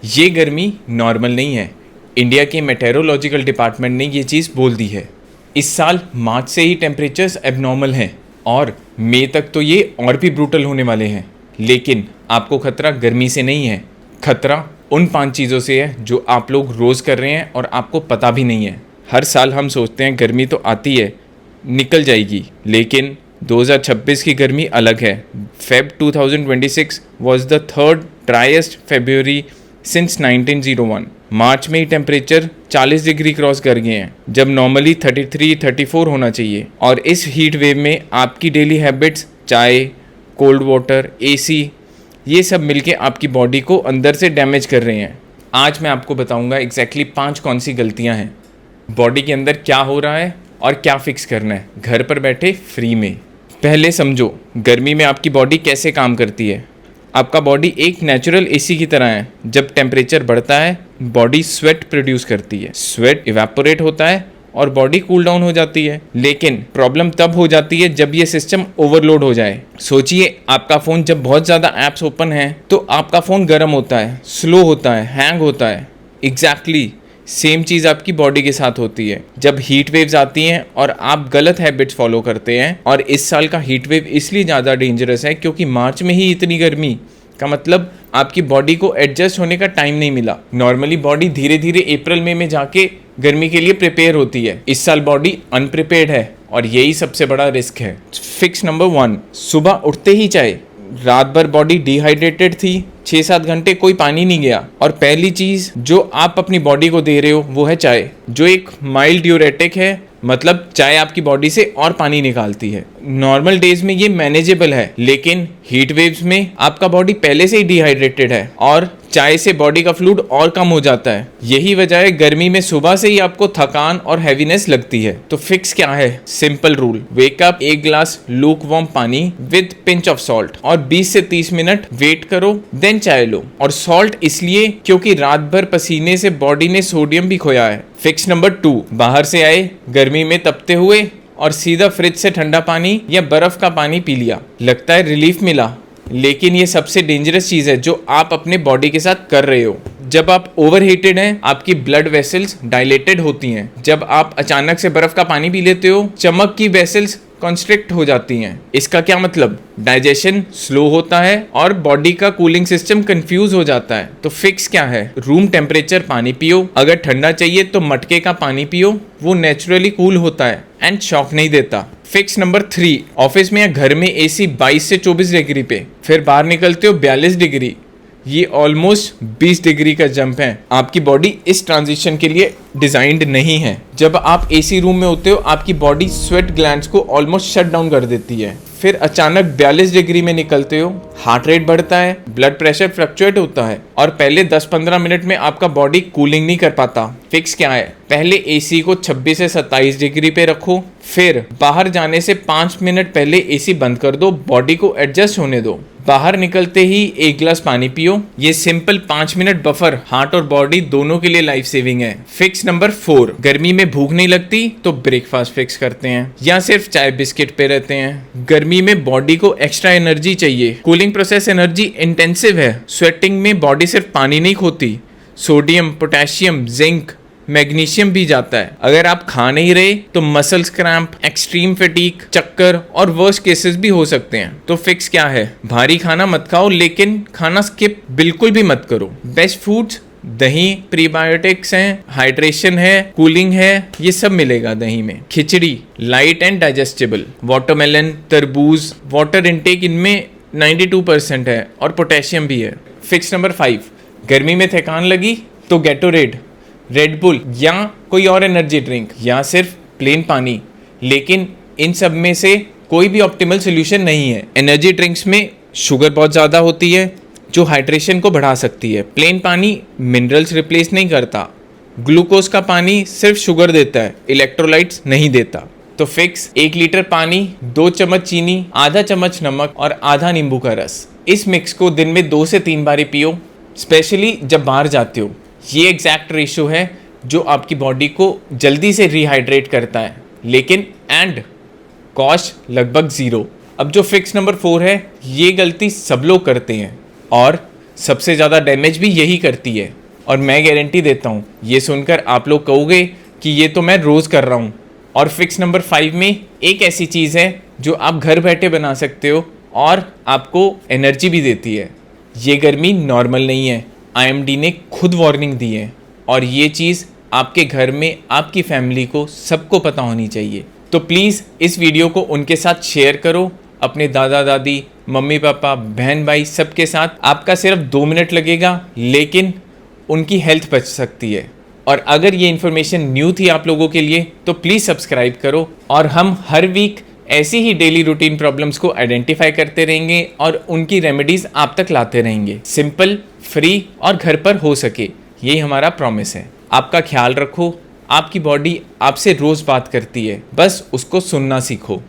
ये गर्मी नॉर्मल नहीं है। इंडिया के मेटेरोलॉजिकल डिपार्टमेंट ने ये चीज़ बोल दी है। इस साल मार्च से ही टेम्परेचर्स एबनॉर्मल हैं और मई तक तो ये और भी ब्रूटल होने वाले हैं। लेकिन आपको खतरा गर्मी से नहीं है, खतरा उन 5 चीज़ों से है जो आप लोग रोज़ कर रहे हैं और आपको पता भी नहीं है। हर साल हम सोचते हैं गर्मी तो आती है, निकल जाएगी, लेकिन 2026 की गर्मी अलग है। Feb 2026 was the third driest February since 1901। मार्च में ही टेम्परेचर 40 डिग्री क्रॉस कर गए हैं, जब नॉर्मली 33-34 होना चाहिए। और इस हीट वेव में आपकी डेली हैबिट्स, चाय, कोल्ड वाटर, एसी, ये सब मिलके आपकी बॉडी को अंदर से डैमेज कर रहे हैं। आज मैं आपको बताऊंगा एग्जैक्टली 5 कौन सी गलतियां हैं, बॉडी के अंदर क्या हो रहा है और क्या फिक्स करना है घर पर बैठे फ्री में। पहले समझो गर्मी में आपकी बॉडी कैसे काम करती है। आपका बॉडी एक नेचुरल एसी की तरह है। जब टेम्परेचर बढ़ता है बॉडी स्वेट प्रोड्यूस करती है, स्वेट इवेपोरेट होता है और बॉडी कूल डाउन हो जाती है। लेकिन प्रॉब्लम तब हो जाती है जब ये सिस्टम ओवरलोड हो जाए। सोचिए आपका फ़ोन जब बहुत ज़्यादा ऐप्स ओपन है तो आपका फ़ोन गर्म होता है, स्लो होता है, हैंग होता है। एग्जैक्टली सेम चीज़ आपकी बॉडी के साथ होती है जब हीट वेव्स आती हैं और आप गलत हैबिट्स फॉलो करते हैं। और इस साल का हीट वेव इसलिए ज़्यादा डेंजरस है क्योंकि मार्च में ही इतनी गर्मी का मतलब आपकी बॉडी को एडजस्ट होने का टाइम नहीं मिला। नॉर्मली बॉडी धीरे धीरे अप्रैल मई में जाके गर्मी के लिए प्रिपेयर होती है। इस साल बॉडी अनप्रिपेयर्ड है और यही सबसे बड़ा रिस्क है। फिक्स नंबर 1, सुबह उठते ही चाय। रात भर बॉडी डिहाइड्रेटेड थी, 6-7 घंटे कोई पानी नहीं गया और पहली चीज़ जो आप अपनी बॉडी को दे रहे हो वो है चाय, जो एक माइल्ड ड्यूरेटिक है। मतलब चाय आपकी बॉडी से और पानी निकालती है। नॉर्मल डेज में ये मैनेजेबल है, लेकिन हीट वेव्स में आपका बॉडी पहले से ही डिहाइड्रेटेड है और चाय से बॉडी का फ्लूइड और कम हो जाता है। यही वजह है गर्मी में सुबह से ही आपको थकान और हैवीनेस लगती है। तो फिक्स क्या है? Simple rule, wake up, 1 glass look warm पानी विद पिंच ऑफ सॉल्ट और 20 से 30 मिनट वेट करो, देन चाय लो। और सॉल्ट इसलिए क्योंकि रात भर पसीने से बॉडी ने सोडियम भी खोया है। फिक्स नंबर 2, बाहर से आए गर्मी में तपते हुए और सीधा फ्रिज से ठंडा पानी या बर्फ का पानी पी लिया, लगता है रिलीफ मिला, लेकिन ये सबसे डेंजरस चीज़ है जो आप अपने बॉडी के साथ कर रहे हो। जब आप ओवरहीटेड हैं आपकी ब्लड वेसल्स डायलेटेड होती हैं। जब आप अचानक से बर्फ का पानी पी लेते हो चमक की वेसल्स कॉन्स्ट्रिक्ट हो जाती हैं। इसका क्या मतलब? डाइजेशन स्लो होता है और बॉडी का कूलिंग सिस्टम कंफ्यूज हो जाता है। तो फिक्स क्या है? रूम टेम्परेचर पानी पियो। अगर ठंडा चाहिए तो मटके का पानी पियो, वो नेचुरली कूल होता है एंड शॉक नहीं देता। फिक्स नंबर 3, ऑफिस में या घर में एसी 22 से 24 डिग्री पे, फिर बाहर निकलते हो 42 डिग्री। ये ऑलमोस्ट 20 डिग्री का जंप है। आपकी बॉडी इस ट्रांजिशन के लिए डिजाइंड नहीं है। जब आप एसी रूम में होते हो आपकी बॉडी स्वेट ग्लैंड्स को ऑलमोस्ट शट डाउन कर देती है। फिर अचानक 42 डिग्री में निकलते हो, हार्ट रेट बढ़ता है, ब्लड प्रेशर फ्लक्चुएट होता है और पहले 10-15 मिनट में आपका बॉडी कूलिंग नहीं कर पाता। फिक्स क्या है? पहले एसी को 26 से 27 डिग्री पे रखो, फिर बाहर जाने से 5 मिनट पहले एसी बंद कर दो, बॉडी को एडजस्ट होने दो। बाहर निकलते ही 1 ग्लास पानी पियो। ये सिंपल 5 मिनट बफर हार्ट और बॉडी दोनों के लिए लाइफ सेविंग है। फिक्स नंबर 4, गर्मी में भूख नहीं लगती तो ब्रेकफास्ट फिक्स करते हैं या सिर्फ चाय बिस्किट पे रहते हैं। गर्मी में बॉडी को एक्स्ट्रा एनर्जी चाहिए। कूलिंग प्रोसेस एनर्जी इंटेंसिव है। स्वेटिंग में बॉडी सिर्फ पानी नहीं खोती, सोडियम, पोटेशियम, जिंक, मैग्नीशियम भी जाता है। अगर आप खा नहीं रहे तो मसल्स क्रैम्प, एक्सट्रीम फटीग, चक्कर और वर्स्ट केसेस भी हो सकते हैं। तो फिक्स क्या है? भारी खाना मत खाओ, लेकिन खाना स्किप बिल्कुल भी मत करो। बेस्ट फूड्स दही, प्रीबायोटिक्स हैं, हाइड्रेशन है, कूलिंग है, ये सब मिलेगा दही में। खिचड़ी लाइट एंड डाइजेस्टेबल, वाटरमेलन, तरबूज, वाटर इनटेक इनमें 92% है और पोटेशियम भी है। फिक्स नंबर 5, गर्मी में थकान लगी तो गैटोरेड, रेड बुल या कोई और एनर्जी ड्रिंक या सिर्फ प्लेन पानी। लेकिन इन सब में से कोई भी ऑप्टिमल सोल्यूशन नहीं है। एनर्जी ड्रिंक्स में शुगर बहुत ज़्यादा होती है जो हाइड्रेशन को बढ़ा सकती है। प्लेन पानी मिनरल्स रिप्लेस नहीं करता। ग्लूकोज का पानी सिर्फ शुगर देता है, इलेक्ट्रोलाइट्स नहीं देता। तो फिक्स 1 लीटर पानी, 2 चम्मच चीनी, आधा चम्मच नमक और आधा नींबू का रस। इस मिक्स को दिन में 2 से 3 बार पियो, स्पेशली जब बाहर जाते हो। ये एग्जैक्ट रेशो है जो आपकी बॉडी को जल्दी से रिहाइड्रेट करता है, लेकिन एंड कॉस्ट लगभग 0। अब जो फिक्स नंबर 4 है, ये गलती सब लोग करते हैं और सबसे ज़्यादा डैमेज भी यही करती है। और मैं गारंटी देता हूँ, ये सुनकर आप लोग कहोगे कि ये तो मैं रोज़ कर रहा हूँ। और फिक्स नंबर 5 में एक ऐसी चीज़ है जो आप घर बैठे बना सकते हो और आपको एनर्जी भी देती है। ये गर्मी नॉर्मल नहीं है, IMD ने खुद वार्निंग दी है, और ये चीज़ आपके घर में आपकी फैमिली को सबको पता होनी चाहिए। तो प्लीज़ इस वीडियो को उनके साथ शेयर करो, अपने दादा दादी, मम्मी पापा, बहन भाई सबके साथ। आपका सिर्फ 2 मिनट लगेगा, लेकिन उनकी हेल्थ बच सकती है। और अगर ये इन्फॉर्मेशन न्यू थी आप लोगों के लिए तो प्लीज़ सब्सक्राइब करो, और हम हर वीक ऐसी ही डेली रूटीन प्रॉब्लम्स को आइडेंटिफाई करते रहेंगे और उनकी रेमेडीज़ आप तक लाते रहेंगे, सिंपल, फ्री और घर पर हो सके। यही हमारा प्रॉमिस है। आपका ख्याल रखो, आपकी बॉडी आपसे रोज़ बात करती है, बस उसको सुनना सीखो।